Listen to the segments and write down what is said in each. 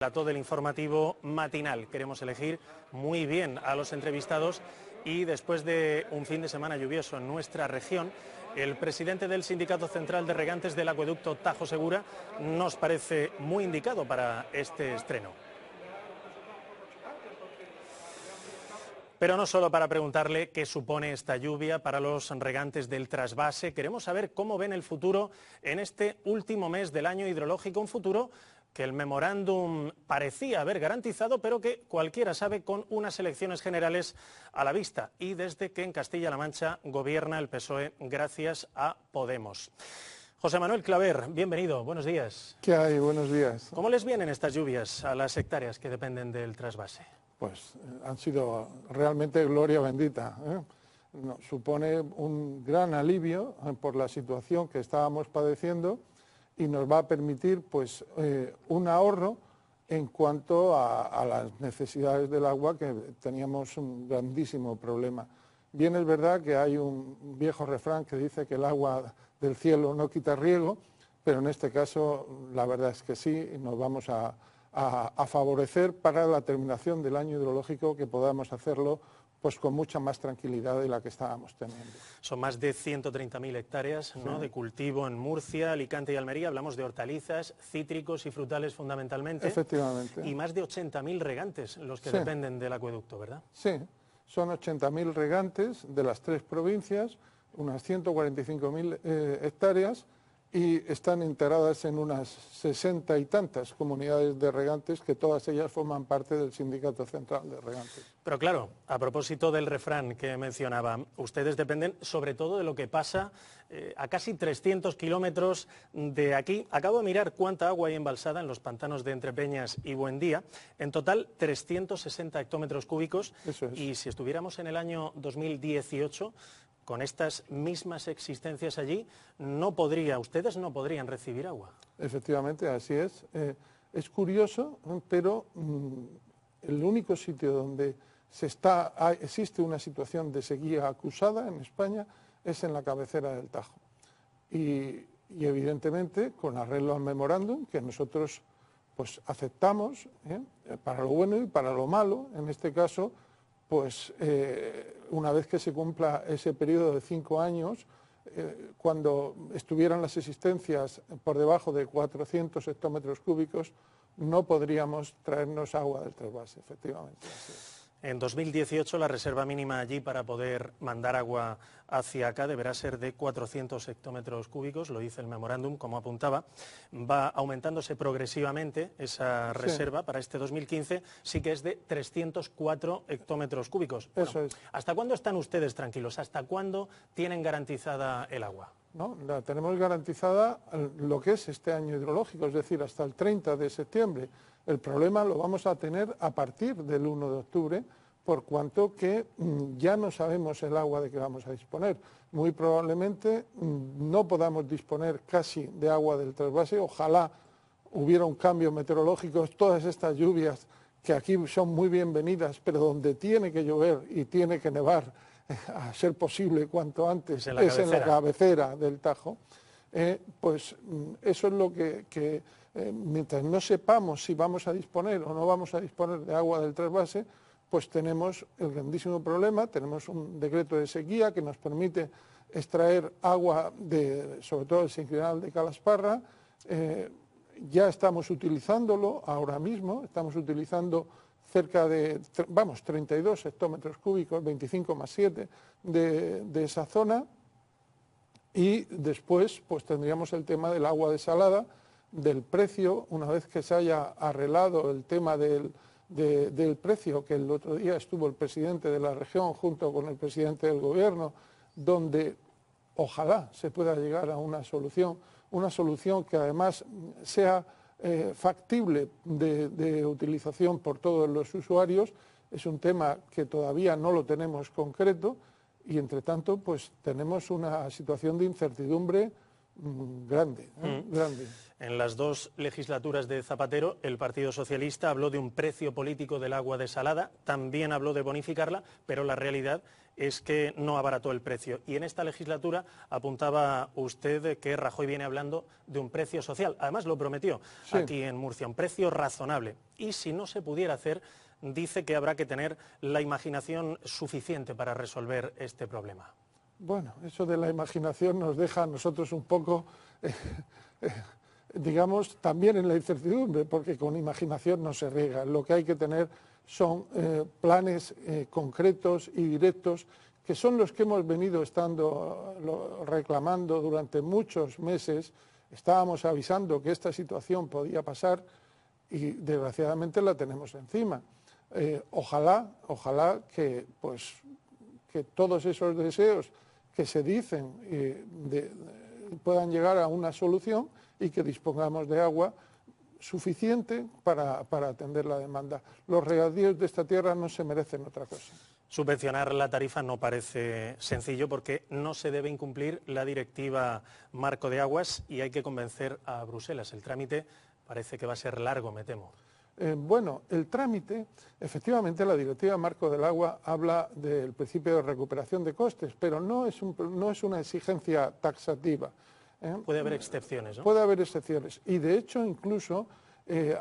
Plató del informativo matinal. Queremos elegir muy bien a los entrevistados y después de un fin de semana lluvioso en nuestra región, el presidente del Sindicato Central de Regantes del Acueducto Tajo Segura nos parece muy indicado para este estreno. Pero no solo para preguntarle qué supone esta lluvia para los regantes del trasvase, queremos saber cómo ven el futuro en este último mes del año hidrológico, un futuro que el memorándum parecía haber garantizado, pero que cualquiera sabe con unas elecciones generales a la vista y desde que en Castilla-La Mancha gobierna el PSOE gracias a Podemos. José Manuel Claver, bienvenido, buenos días. ¿Qué hay? Buenos días. ¿Cómo les vienen estas lluvias a las hectáreas que dependen del trasvase? Pues han sido realmente gloria bendita, ¿eh? Supone un gran alivio por la situación que estábamos padeciendo y nos va a permitir pues, un ahorro en cuanto a las necesidades del agua, que teníamos un grandísimo problema. Bien es verdad que hay un viejo refrán que dice que el agua del cielo no quita riego, pero en este caso la verdad es que sí, y nos vamos a favorecer para la terminación del año hidrológico, que podamos hacerlo pues con mucha más tranquilidad de la que estábamos teniendo. Son más de 130.000 hectáreas, ¿no?, de cultivo en Murcia, Alicante y Almería. Hablamos de hortalizas, cítricos y frutales fundamentalmente. Efectivamente. Y más de 80.000 regantes los que dependen del acueducto, ¿verdad? Sí, son 80.000 regantes de las 3 provincias, unas 145.000 hectáreas, y están integradas en unas 60 y tantas comunidades de regantes, que todas ellas forman parte del Sindicato Central de Regantes. Pero claro, a propósito del refrán que mencionaba, ustedes dependen sobre todo de lo que pasa a casi 300 kilómetros de aquí. Acabo de mirar cuánta agua hay embalsada en los pantanos de Entrepeñas y Buendía. En total, 360 hectómetros cúbicos. Eso es. Y si estuviéramos en el año 2018... con estas mismas existencias allí, ustedes no podrían recibir agua. Efectivamente, así es. Es curioso, pero el único sitio donde existe una situación de sequía acusada en España es en la cabecera del Tajo. Y evidentemente, con arreglo al memorándum, que nosotros pues aceptamos, para lo bueno y para lo malo, en este caso, pues una vez que se cumpla ese periodo de 5 años, cuando estuvieran las existencias por debajo de 400 hectómetros cúbicos, no podríamos traernos agua del trasvase, efectivamente. Así es. En 2018 la reserva mínima allí para poder mandar agua hacia acá deberá ser de 400 hectómetros cúbicos, lo dice el memorándum, como apuntaba. Va aumentándose progresivamente esa reserva. Para este 2015 sí que es de 304 hectómetros cúbicos. Bueno, eso es. ¿Hasta cuándo están ustedes tranquilos? ¿Hasta cuándo tienen garantizada el agua? No, la tenemos garantizada lo que es este año hidrológico, es decir, hasta el 30 de septiembre. El problema lo vamos a tener a partir del 1 de octubre, por cuanto que ya no sabemos el agua de que vamos a disponer. Muy probablemente no podamos disponer casi de agua del trasvase. Ojalá hubiera un cambio meteorológico. Todas estas lluvias que aquí son muy bienvenidas, pero donde tiene que llover y tiene que nevar, a ser posible cuanto antes, es en la cabecera del Tajo, pues eso es lo que mientras no sepamos si vamos a disponer o no vamos a disponer de agua del trasvase, pues tenemos el grandísimo problema. Tenemos un decreto de sequía que nos permite extraer agua sobre todo del sinclinal de Calasparra. Ya estamos utilizándolo ahora mismo, estamos utilizando cerca de 32 hectómetros cúbicos, 25 más 7 de esa zona, y después pues tendríamos el tema del agua desalada, del precio. Una vez que se haya arreglado el tema del precio, que el otro día estuvo el presidente de la región junto con el presidente del gobierno, donde ojalá se pueda llegar a una solución que además sea factible de utilización por todos los usuarios. Es un tema que todavía no lo tenemos concreto y entre tanto pues tenemos una situación de incertidumbre grande. En las dos legislaturas de Zapatero, el Partido Socialista habló de un precio político del agua desalada, también habló de bonificarla, pero la realidad es que no abarató el precio. Y en esta legislatura apuntaba usted que Rajoy viene hablando de un precio social. Además lo prometió aquí en Murcia, un precio razonable. Y si no se pudiera hacer, dice que habrá que tener la imaginación suficiente para resolver este problema. Bueno, eso de la imaginación nos deja a nosotros un poco... digamos, también en la incertidumbre, porque con imaginación no se riega. Lo que hay que tener son planes concretos y directos, que son los que hemos venido reclamando durante muchos meses. Estábamos avisando que esta situación podía pasar y desgraciadamente la tenemos encima. Ojalá que todos esos deseos que se dicen puedan llegar a una solución y que dispongamos de agua suficiente para atender la demanda. Los regadíos de esta tierra no se merecen otra cosa. Subvencionar la tarifa no parece sencillo porque no se debe incumplir la directiva Marco de Aguas y hay que convencer a Bruselas. El trámite parece que va a ser largo, me temo. Bueno, el trámite, efectivamente la directiva Marco del Agua habla del principio de recuperación de costes, pero no es una exigencia taxativa. Puede haber excepciones, ¿no? Puede haber excepciones. Y de hecho, incluso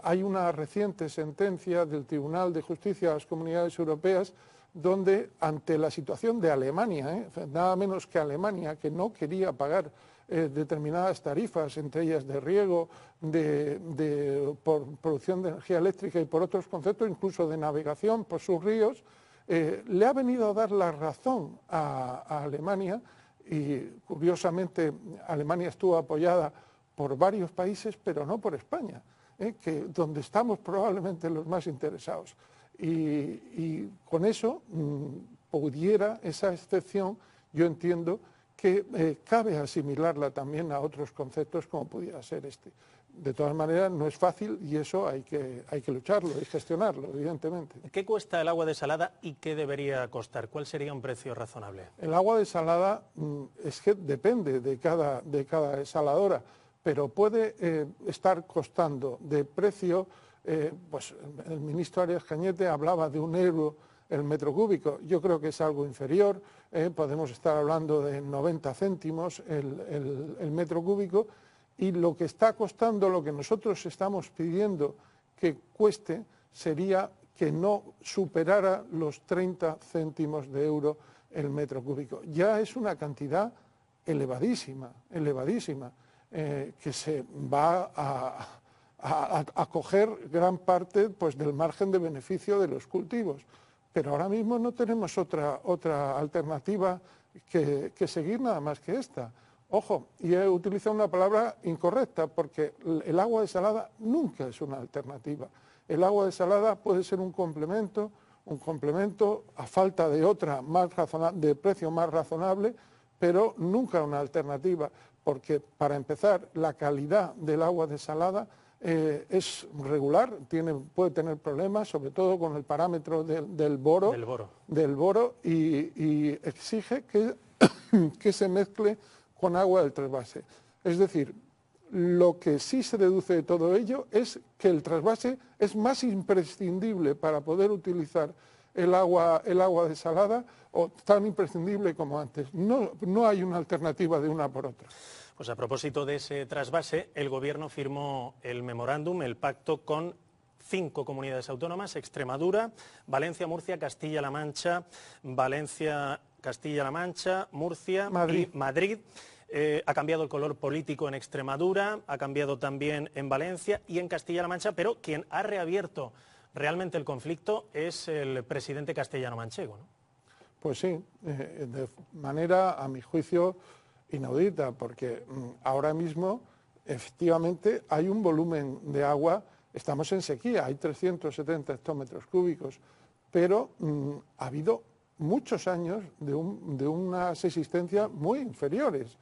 hay una reciente sentencia del Tribunal de Justicia de las Comunidades Europeas donde, ante la situación de Alemania, nada menos que Alemania, que no quería pagar determinadas tarifas, entre ellas de riego, por producción de energía eléctrica y por otros conceptos, incluso de navegación por sus ríos, le ha venido a dar la razón a Alemania. Y curiosamente Alemania estuvo apoyada por varios países, pero no por España, donde estamos probablemente los más interesados. Y con eso pudiera esa excepción, yo entiendo que cabe asimilarla también a otros conceptos como pudiera ser este. De todas maneras, no es fácil y eso hay que lucharlo y gestionarlo, evidentemente. ¿Qué cuesta el agua desalada y qué debería costar? ¿Cuál sería un precio razonable? El agua desalada es que depende de cada desaladora, pero puede estar costando de precio, pues el ministro Arias Cañete hablaba de €1 el metro cúbico. Yo creo que es algo inferior, podemos estar hablando de 90 céntimos el metro cúbico. Y lo que está costando, lo que nosotros estamos pidiendo que cueste, sería que no superara los 30 céntimos de euro el metro cúbico. Ya es una cantidad elevadísima, que se va a coger gran parte pues, del margen de beneficio de los cultivos. Pero ahora mismo no tenemos otra alternativa que seguir nada más que esta. Ojo, y he utilizado una palabra incorrecta, porque el agua desalada nunca es una alternativa. El agua desalada puede ser un complemento a falta de otra de precio más razonable, pero nunca una alternativa, porque para empezar, la calidad del agua desalada es regular, puede tener problemas, sobre todo con el parámetro del boro, y exige que se mezcle con agua del trasvase. Es decir, lo que sí se deduce de todo ello es que el trasvase es más imprescindible para poder utilizar el agua desalada, o tan imprescindible como antes. No hay una alternativa de una por otra. Pues a propósito de ese trasvase, el Gobierno firmó el memorándum, el pacto con 5 comunidades autónomas: Extremadura, Valencia, Murcia, Castilla-La Mancha, Murcia y Madrid. Ha cambiado el color político en Extremadura, ha cambiado también en Valencia y en Castilla-La Mancha, pero quien ha reabierto realmente el conflicto es el presidente castellano-manchego, ¿no? Pues sí, de manera, a mi juicio, inaudita, porque ahora mismo efectivamente hay un volumen de agua, estamos en sequía, hay 370 hectómetros cúbicos, pero ha habido muchos años de unas existencias muy inferiores.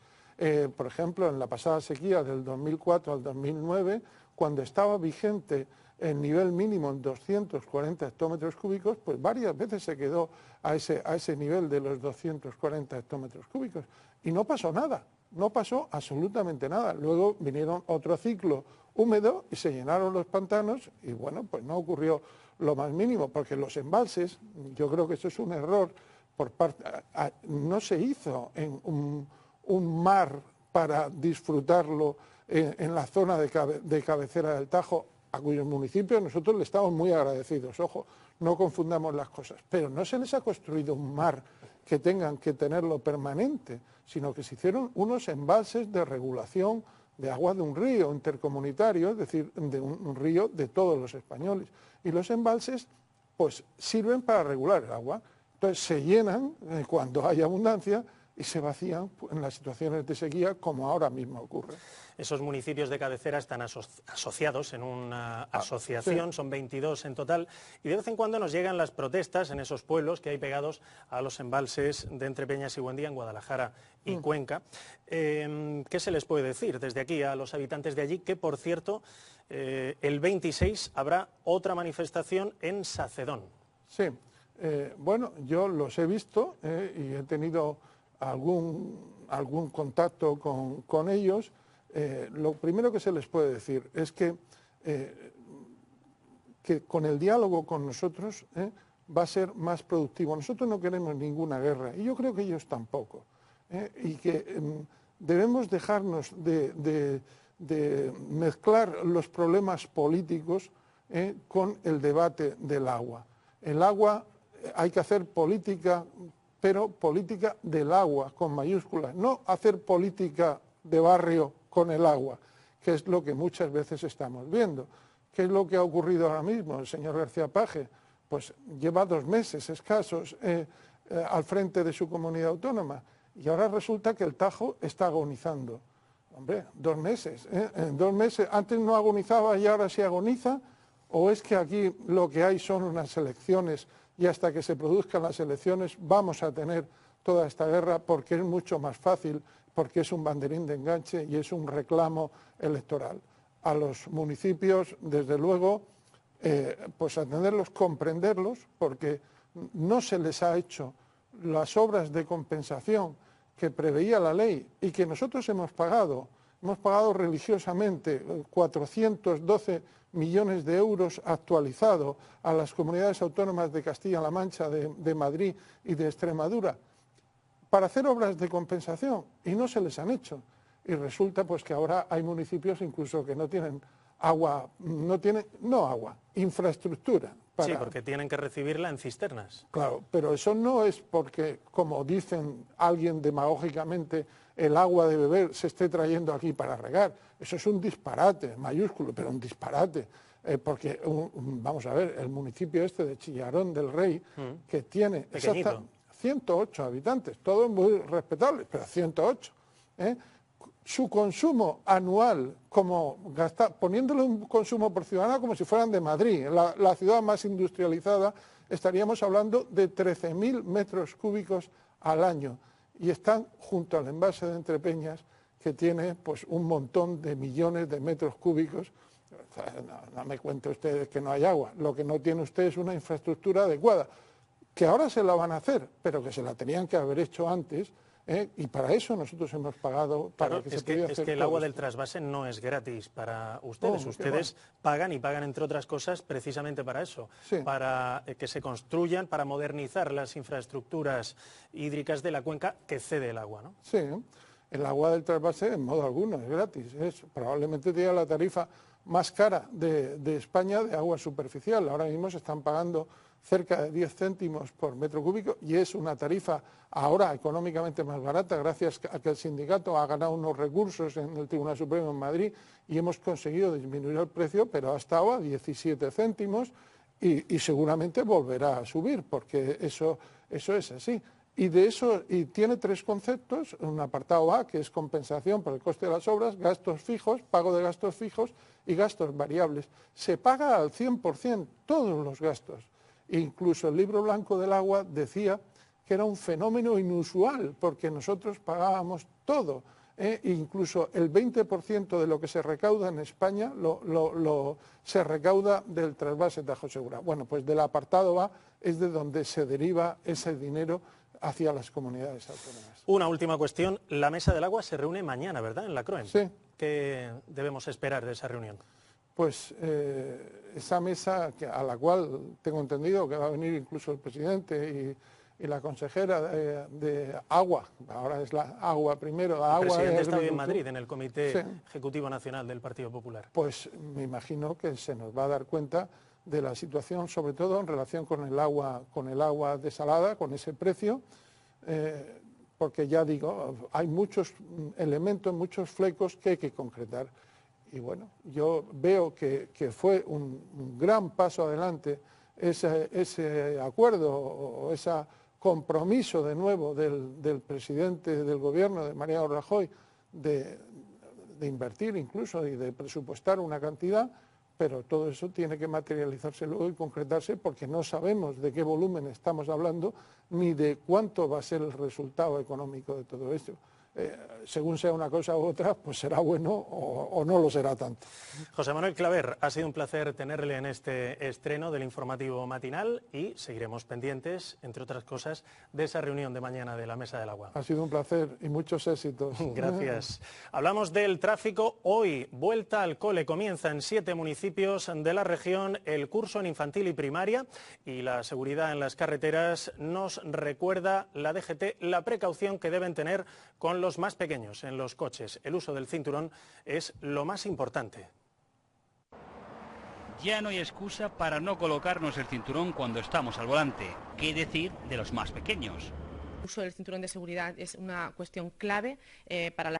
Por ejemplo, en la pasada sequía del 2004 al 2009, cuando estaba vigente el nivel mínimo en 240 hectómetros cúbicos, pues varias veces se quedó a ese nivel de los 240 hectómetros cúbicos y no pasó nada. no pasó absolutamente nada. Luego vinieron otro ciclo húmedo y se llenaron los pantanos y bueno, pues no ocurrió lo más mínimo, porque los embalses, yo creo que eso es un error por parte, no se hizo en un mar para disfrutarlo en la zona de cabecera del Tajo, a cuyos municipios nosotros le estamos muy agradecidos, ojo, no confundamos las cosas, pero no se les ha construido un mar que tengan que tenerlo permanente, sino que se hicieron unos embalses de regulación de agua de un río intercomunitario, es decir, de un río de todos los españoles. Y los embalses pues sirven para regular el agua. Entonces se llenan cuando hay abundancia y se vacían en las situaciones de sequía como ahora mismo ocurre. Esos municipios de cabecera están asociados en una asociación, sí. Son 22 en total, y de vez en cuando nos llegan las protestas en esos pueblos que hay pegados a los embalses de Entrepeñas y Buendía, en Guadalajara y Cuenca. ¿Qué se les puede decir desde aquí a los habitantes de allí? Que, por cierto, el 26 habrá otra manifestación en Sacedón. Sí, bueno, yo los he visto y he tenido algún contacto con ellos. Lo primero que se les puede decir es que con el diálogo con nosotros va a ser más productivo. Nosotros no queremos ninguna guerra y yo creo que ellos tampoco. Y que debemos dejarnos de mezclar los problemas políticos con el debate del agua. El agua, hay que hacer política, pero política del agua, con mayúsculas, no hacer política de barrio con el agua, que es lo que muchas veces estamos viendo. ¿Qué es lo que ha ocurrido ahora mismo? El señor García Paje pues lleva 2 meses escasos al frente de su comunidad autónoma y ahora resulta que el Tajo está agonizando. Hombre, 2 meses, en 2 meses, antes no agonizaba y ahora sí agoniza, o es que aquí lo que hay son unas elecciones y hasta que se produzcan las elecciones vamos a tener toda esta guerra porque es mucho más fácil, porque es un banderín de enganche y es un reclamo electoral. A los municipios, desde luego, pues atenderlos, comprenderlos, porque no se les ha hecho las obras de compensación que preveía la ley y que nosotros hemos pagado religiosamente 412 millones de euros actualizado a las comunidades autónomas de Castilla-La Mancha, de Madrid y de Extremadura, para hacer obras de compensación y no se les han hecho. Y resulta pues que ahora hay municipios incluso que no tienen agua, infraestructura. Sí, porque tienen que recibirla en cisternas. Claro, pero eso no es porque, como dicen alguien demagógicamente, el agua de beber se esté trayendo aquí para regar. Eso es un disparate, mayúsculo, pero un disparate. Porque, vamos a ver, el municipio este de Chillarón del Rey, que tiene 108 habitantes, todos muy respetables, pero 108. Su consumo anual, poniéndole un consumo por ciudadano como si fueran de Madrid, la ciudad más industrializada, estaríamos hablando de 13.000 metros cúbicos al año. Y están junto al embalse de Entrepeñas, que tiene pues un montón de millones de metros cúbicos. No me cuente ustedes que no hay agua. Lo que no tiene usted es una infraestructura adecuada, que ahora se la van a hacer, pero que se la tenían que haber hecho antes. Y para eso nosotros hemos pagado para que se pudiera hacer. Es que el agua del trasvase no es gratis para ustedes. Ustedes pagan y pagan, entre otras cosas, precisamente para eso, para que se construyan, para modernizar las infraestructuras hídricas de la cuenca que cede el agua, ¿no? Sí, el agua del trasvase en modo alguno es gratis. Probablemente tiene la tarifa más cara de España de agua superficial. Ahora mismo se están pagando cerca de 10 céntimos por metro cúbico y es una tarifa ahora económicamente más barata gracias a que el sindicato ha ganado unos recursos en el Tribunal Supremo en Madrid y hemos conseguido disminuir el precio, pero ha estado a 17 céntimos y seguramente volverá a subir porque eso es así. Y de eso tiene 3 conceptos, un apartado A, que es compensación por el coste de las obras, gastos fijos, pago de gastos fijos y gastos variables. Se paga al 100% todos los gastos. Incluso el libro blanco del agua decía que era un fenómeno inusual, porque nosotros pagábamos todo. Incluso el 20% de lo que se recauda en España se recauda del trasvase Tajo Segura. Bueno, pues del apartado A es de donde se deriva ese dinero hacia las comunidades autónomas. Una última cuestión. La Mesa del Agua se reúne mañana, ¿verdad?, en la CROEN. Sí. ¿Qué debemos esperar de esa reunión? Pues esa mesa a la cual tengo entendido que va a venir incluso el presidente y la consejera de Agua, ahora es la Agua primero, la Agua. El presidente está hoy en Madrid, en el Comité sí. Ejecutivo Nacional del Partido Popular. Pues me imagino que se nos va a dar cuenta de la situación, sobre todo en relación con el agua desalada, con ese precio, porque ya digo, hay muchos elementos, muchos flecos que hay que concretar. Y bueno, yo veo que fue un gran paso adelante ese acuerdo o ese compromiso de nuevo del presidente del gobierno, de Mariano Rajoy, de invertir incluso y de presupuestar una cantidad, pero todo eso tiene que materializarse luego y concretarse porque no sabemos de qué volumen estamos hablando ni de cuánto va a ser el resultado económico de todo esto. Según sea una cosa u otra, pues será bueno o no lo será tanto. José Manuel Claver, ha sido un placer tenerle en este estreno del informativo matinal y seguiremos pendientes, entre otras cosas, de esa reunión de mañana de la Mesa del Agua. Ha sido un placer y muchos éxitos. Gracias. Hablamos del tráfico. Hoy, vuelta al cole. Comienza en 7 municipios de la región el curso en infantil y primaria y la seguridad en las carreteras nos recuerda la DGT la precaución que deben tener con los más pequeños en los coches. El uso del cinturón es lo más importante. Ya no hay excusa para no colocarnos el cinturón cuando estamos al volante. ¿Qué decir de los más pequeños? El uso del cinturón de seguridad es una cuestión clave para la